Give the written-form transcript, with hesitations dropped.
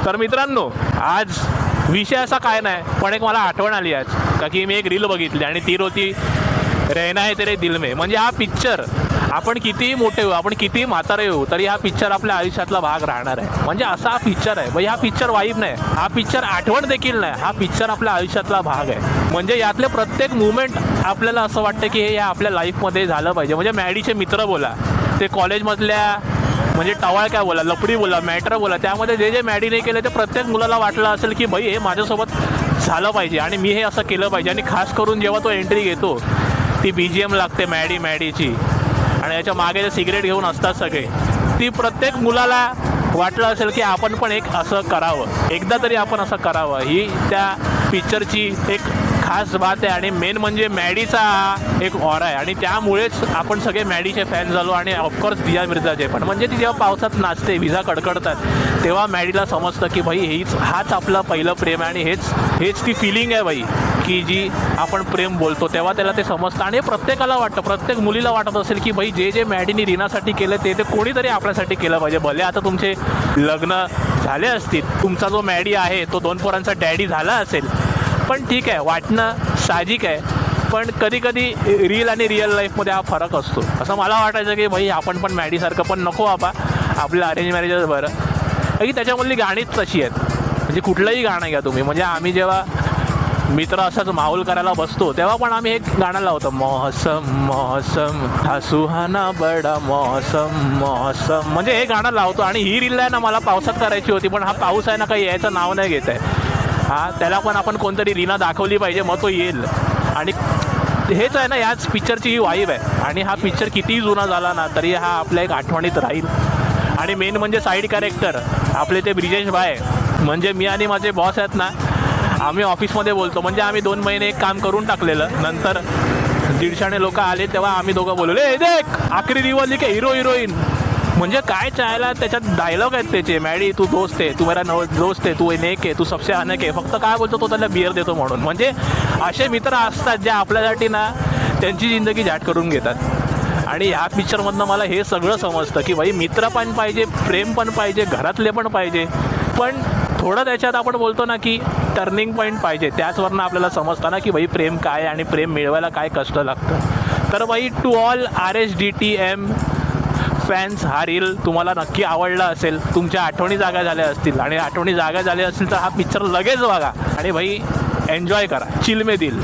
तर मित्रांनो, आज विषय असा काय नाही, पण एक मला आठवण आली आज का की मी एक रील बघितली आणि ती होती रहना है तेरे दिल में. म्हणजे हा पिक्चर आपण कितीही मोठे होऊ, आपण कितीही म्हातारे होऊ, तरी हा पिक्चर आपल्या आयुष्यातला भाग राहणार आहे. म्हणजे असा हा पिक्चर आहे. म्हणजे हा पिक्चर वाईब नाही, हा पिक्चर आठवण देखील नाही, हा पिक्चर आपल्या आयुष्यातला भाग आहे. म्हणजे यातले प्रत्येक मुवमेंट आपल्याला असं वाटतं की हे आपल्या लाईफमध्ये झालं पाहिजे. म्हणजे मॅडीचे मित्र बोला, ते कॉलेजमधल्या म्हणजे टवाळ काय बोला, लपडी बोला, मॅटर बोला, त्यामध्ये जे जे मॅडीने केलं ते प्रत्येक मुलाला वाटलं असेल की भाई हे माझ्यासोबत झालं पाहिजे आणि मी हे असं केलं पाहिजे. आणि खास करून जेव्हा तो एंट्री घेतो, ती BGM लागते मॅडीची आणि याच्या मागे जे सिगरेट घेऊन असतात सगळे, ती प्रत्येक मुलाला वाटलं असेल की आपण पण एक असं करावं, एकदा तरी आपण असं करावं. ही त्या पिक्चरची एक खास बात आहे. आणि मेन म्हणजे मॅडीचा हा एक ऑरा आहे आणि त्यामुळेच आपण सगळे मॅडीचे फॅन झालो. आणि ऑफकोर्स दिया मिर्झाचे पण. म्हणजे ती जेव्हा पावसात नाचते, विजा कडकडतात, तेव्हा मॅडीला समजतं की भाई हाच आपलं पहिलं प्रेम आहे आणि हेच ती फिलिंग आहे भाई, की जी आपण प्रेम बोलतो. तेव्हा त्याला ते समजतं आणि प्रत्येकाला वाटतं, प्रत्येक मुलीला वाटत असेल की भाई जे मॅडीने रीनासाठी केलं ते कोणीतरी आपल्यासाठी केलं पाहिजे. भले आता तुमचे लग्न झाले असतील, तुमचा जो मॅडी आहे तो 2 पोरांचा डॅडी झाला असेल, पण ठीक आहे, वाटणं साहजिक आहे. पण कधी कधी रील आणि रिअल लाईफमध्ये हा फरक असतो. असं मला वाटायचं की भाई आपण पण मॅडीसारखं पण नको आपलं अरेंज मॅरेजच बरं. की त्याच्यामधली गाणीच तशी आहेत. म्हणजे कुठलंही गाणं घ्या तुम्ही. म्हणजे आम्ही जेव्हा मित्र असंच माहोल करायला बसतो तेव्हा पण आम्ही एक गाणं लावतो, मौसम मौसम हा सुहाना बडा मौसम मौसम. म्हणजे हे गाणं लावतो. आणि ही रील आहे ना मला पावसात करायची होती, पण हा पाऊस आहे ना काही यायचं नाव नाही घेत आहे. त्याला पण आपण कोणतरी रीना दाखवली पाहिजे, मग तो येईल. आणि हेच आहे ना, याच पिक्चरची ही वाईब आहे. आणि हा पिक्चर कितीही जुना झाला ना तरी हा आपल्या एक आठवणीत राहील. आणि मेन म्हणजे साईड कॅरेक्टर आपले ते ब्रिजेश भाई, म्हणजे मी आणि माझे बॉस आहेत ना, आम्ही ऑफिसमध्ये बोलतो. म्हणजे आम्ही 2 महिने एक काम करून टाकलेलं, नंतर 150 लोक आले तेव्हा आम्ही दोघं बोललो, ए देख आखरी दिवाली के हिरो हिरोईन. म्हणजे काय चायला त्याच्यात डायलॉग आहेत त्याचे, मॅडी तू दोस्त आहे, तू मेरा दोस्त आहे, तू नेक आहे, तू सबसे अनक आहे. फक्त काय बोलतो तो त्याला बिअर देतो म्हणून. म्हणजे असे मित्र असतात जे आपल्यासाठी ना त्यांची जिंदगी झाट करून घेतात. आणि ह्या पिक्चरमधनं मला हे सगळं समजतं की भाई मित्र पण पाहिजे, प्रेम पण पाहिजे, घरातले पण पाहिजे, पण थोडं त्याच्यात आपण बोलतो ना की टर्निंग पॉईंट पाहिजे. त्याचवरनं आपल्याला समजतं ना की भाई प्रेम काय आहे आणि प्रेम मिळवायला काय कष्ट लागतं. तर भाई टू ऑल RSDTM फॅन्स, हा रील तुम्हाला नक्की आवडला असेल, तुमच्या आठवणी जागा झाल्या असतील. आणि आठवणी जागा झाल्या असतील तर हा पिक्चर लगेच बघा आणि भाई एन्जॉय करा, चिल में दिल.